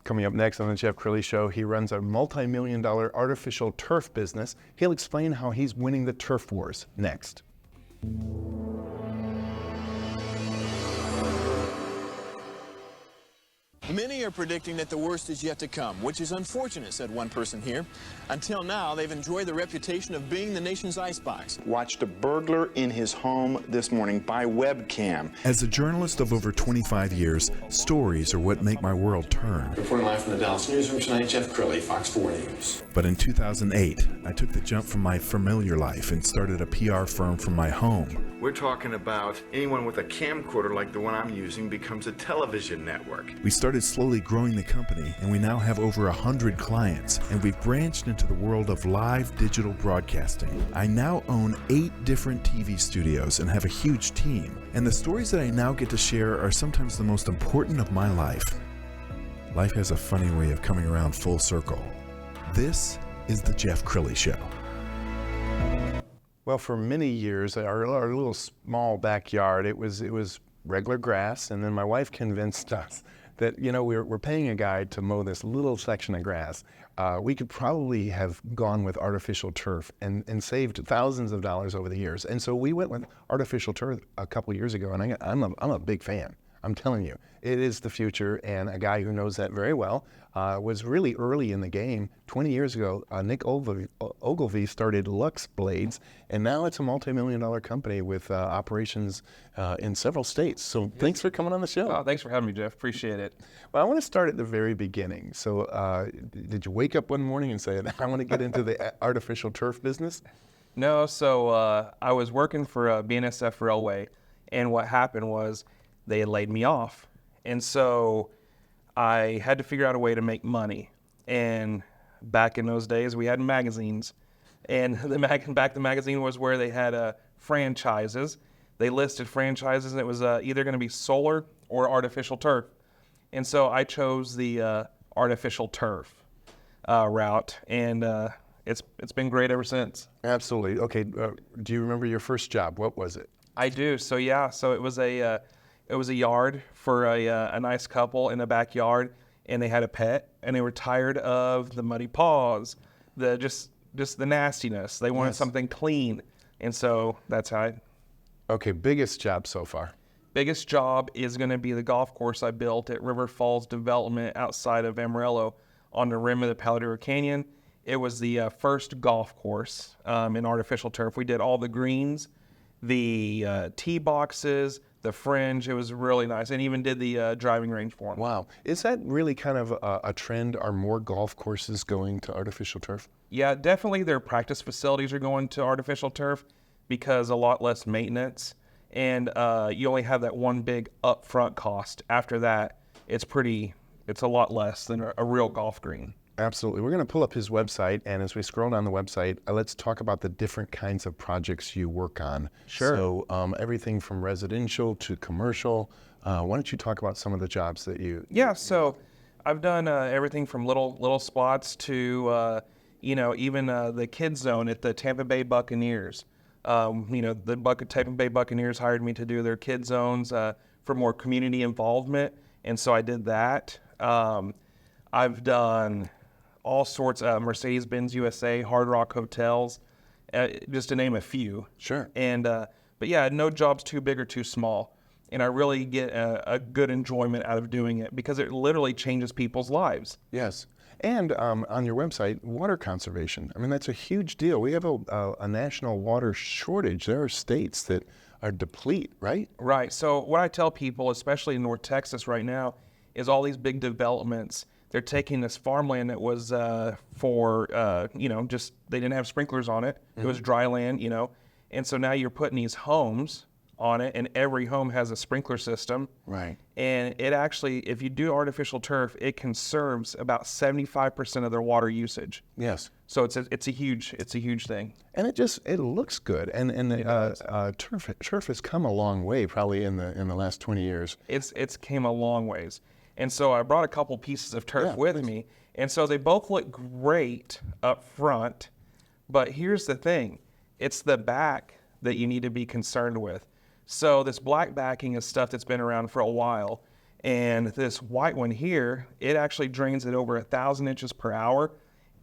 Coming up next on the Jeff Crilley Show, he runs a multi-million-dollar artificial turf business. He'll explain how he's winning the turf wars next. Many are predicting that the worst is yet to come, which is unfortunate, said one person here. Until now, they've enjoyed the reputation of being the nation's icebox. Watched a burglar in his home this morning by webcam. As a journalist of over 25 years, stories are what make my world turn. Reporting live from the Dallas newsroom tonight, Jeff Crilley, Fox 4 News. But in 2008, I took the jump from my familiar life and started a PR firm from my home. We're talking about anyone with a camcorder like the one I'm using becomes a television network. We started slowly growing the company, and we now have over 100 clients, and we've branched into the world of live digital broadcasting. I now own 8 different TV studios and have a huge team, and the stories that I now get to share are sometimes the most important of my life. Life has a funny way of coming around full circle. This is the Jeff Crilley Show. Well, for many years, our little small backyard, it was regular grass, and then my wife convinced us that, you know, we're paying a guy to mow this little section of grass. We could probably have gone with artificial turf and saved thousands of dollars over the years. And so we went with artificial turf a couple years ago, and I'm a big fan. I'm telling you, it is the future, and a guy who knows that very well was really early in the game. 20 years ago, Nick Ogilvie started Luxe Blades, and now it's a multi-million-dollar company with operations in several states. So thanks for coming on the show. Oh, thanks for having me, Jeff. Appreciate it. Well, I want to start at the very beginning. So did you wake up one morning and say, I want to get into the artificial turf business? No, so I was working for BNSF Railway, and what happened was they had laid me off. And so I had to figure out a way to make money. And back in those days, we had magazines. And the magazine was where they had franchises. They listed franchises, and it was either going to be solar or artificial turf. And so I chose the artificial turf route, and it's been great ever since. Absolutely. Okay, do you remember your first job? What was it? I do. So yeah, so it was a yard for a nice couple in the backyard, and they had a pet, and they were tired of the muddy paws, just the nastiness. They wanted something clean, and so that's how Okay, biggest job so far? Biggest job is going to be the golf course I built at River Falls Development outside of Amarillo on the rim of the Palo Duro Canyon. It was the first golf course in artificial turf. We did all the greens, the tee boxes, the fringe. It was really nice, and even did the driving range for them. Wow. Is that really kind of a trend? Are more golf courses going to artificial turf? Yeah, definitely their practice facilities are going to artificial turf because a lot less maintenance, and you only have that one big upfront cost. After that, it's a lot less than a real golf green. Absolutely. We're going to pull up his website, and as we scroll down the website, let's talk about the different kinds of projects you work on. Sure. So everything from residential to commercial. Why don't you talk about some of the jobs that you... Yeah, so I've done everything from little spots to, even the kids zone at the Tampa Bay Buccaneers. The Tampa Bay Buccaneers hired me to do their kid zones for more community involvement, and so I did that. I've done all sorts of Mercedes-Benz USA, Hard Rock Hotels, just to name a few. Sure. And but yeah, no job's too big or too small, and I really get a good enjoyment out of doing it because it literally changes people's lives. Yes. And on your website, water conservation. I mean, that's a huge deal. We have a national water shortage. There are states that are deplete, right? Right. So what I tell people, especially in North Texas right now, is all these big developments, they're taking this farmland that was just they didn't have sprinklers on it. Mm-hmm. It was dry land, and so now you're putting these homes on it, and every home has a sprinkler system. Right. And it actually, if you do artificial turf, it conserves about 75% of their water usage. Yes. So it's a huge thing. And it looks good. And turf has come a long way, probably in the last 20 years. It's came a long ways. And so I brought a couple pieces of turf with me, and so they both look great up front. But here's the thing: it's the back that you need to be concerned with. So this black backing is stuff that's been around for a while, And this white one here, it actually drains at over 1,000 inches per hour,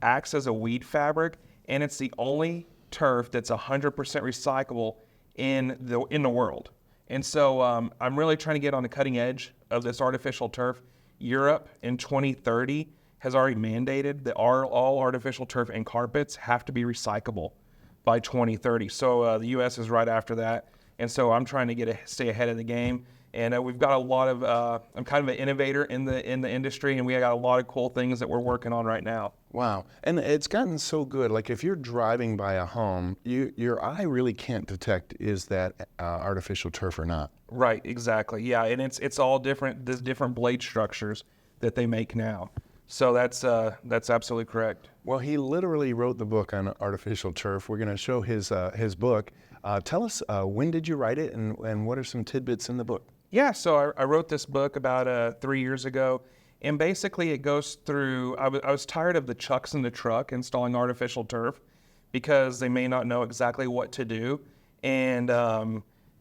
acts as a weed fabric, and it's the only turf that's 100% recyclable in the world. And so I'm really trying to get on the cutting edge of this artificial turf. Europe in 2030 has already mandated that all artificial turf and carpets have to be recyclable by 2030. So the U.S. is right after that. And so I'm trying to stay ahead of the game. And we've got a lot of, I'm kind of an innovator in the industry, and we got a lot of cool things that we're working on right now. Wow. And it's gotten so good. Like if you're driving by a home, your eye really can't detect is that artificial turf or not. Right, exactly. Yeah, and it's all different. There's different blade structures that they make now. So that's absolutely correct. Well, he literally wrote the book on artificial turf. We're going to show his book. Tell us, when did you write it, and what are some tidbits in the book? Yeah, so I wrote this book about 3 years ago, and basically it goes through, I was tired of the chucks in the truck installing artificial turf because they may not know exactly what to do. And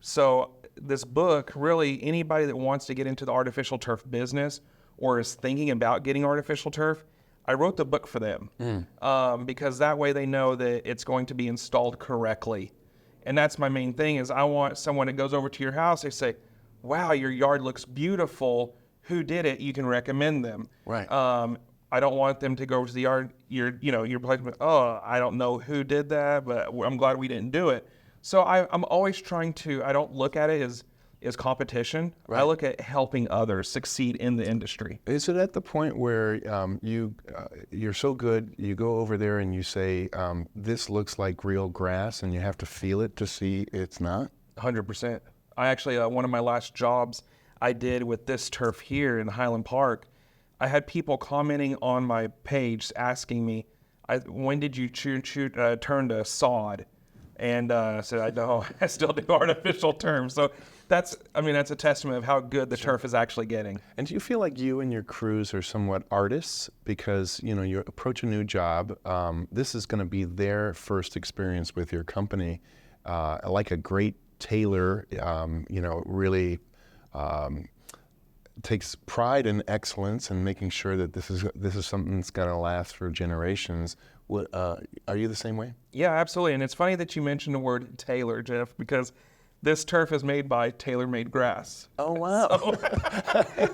so this book, really, anybody that wants to get into the artificial turf business or is thinking about getting artificial turf, I wrote the book for them because that way they know that it's going to be installed correctly. And that's my main thing is I want someone that goes over to your house, they say, wow, your yard looks beautiful. Who did it? You can recommend them. Right. I don't want them to go over to the yard, your place, oh, I don't know who did that, but I'm glad we didn't do it. So I'm always trying to, I don't look at it as competition. Right. I look at helping others succeed in the industry. Is it at the point where you're so good, you go over there and you say, this looks like real grass, and you have to feel it to see it's not? 100%. I actually, one of my last jobs I did with this turf here in Highland Park, I had people commenting on my page asking me, when did you turn to sod? And I said, I know, I still do artificial turf. So that's a testament of how good the turf is actually getting. And do you feel like you and your crews are somewhat artists because, you approach a new job, this is going to be their first experience with your company, like a great Tailor, really takes pride in excellence and making sure that this is something that's going to last for generations. Are you the same way? Yeah, absolutely. And it's funny that you mentioned the word Tailor, Jeff, because this turf is made by Tailor-made grass. Oh wow!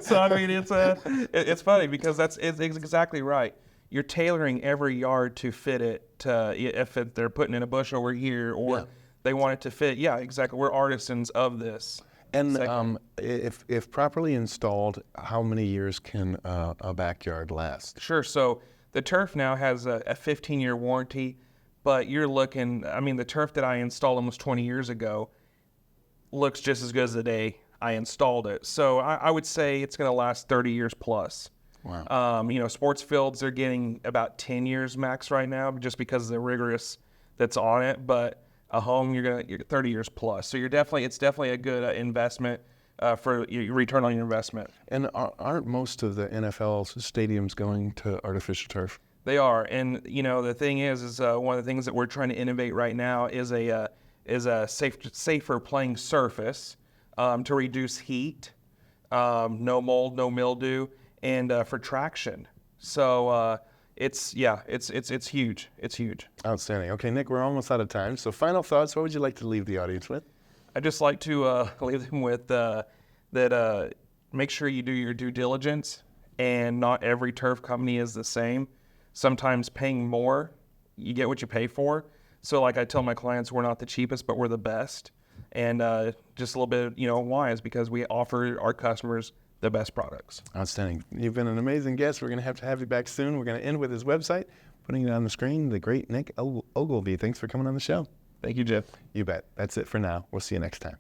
So I mean, it's funny because it's exactly right. You're tailoring every yard to fit it. They're putting in a bush over here, or they want it to fit. Yeah, exactly. We're artisans of this. And if properly installed, how many years can a backyard last? Sure. So the turf now has a 15-year warranty, but you're looking, the turf that I installed almost 20 years ago looks just as good as the day I installed it. So I would say it's going to last 30 years plus. Wow. Sports fields are getting about 10 years max right now just because of the rigorous that's on it. But a home, you're 30 years plus. So it's definitely a good investment for your return on your investment. And aren't most of the NFL stadiums going to artificial turf? They are, and the thing is one of the things that we're trying to innovate right now is a safer playing surface to reduce heat, no mold, no mildew, and for traction. So it's huge. It's huge. Outstanding. Okay, Nick, we're almost out of time. So final thoughts, what would you like to leave the audience with? I'd just like to leave them with that make sure you do your due diligence, and not every turf company is the same. Sometimes paying more, you get what you pay for. So like I tell my clients, we're not the cheapest, but we're the best. And just a little bit, why is because we offer our customers the best products. Outstanding. You've been an amazing guest. We're going to have you back soon. We're going to end with his website, putting it on the screen, the great Nick Ogilvie. Thanks for coming on the show. Thank you, Jeff. You bet. That's it for now. We'll see you next time.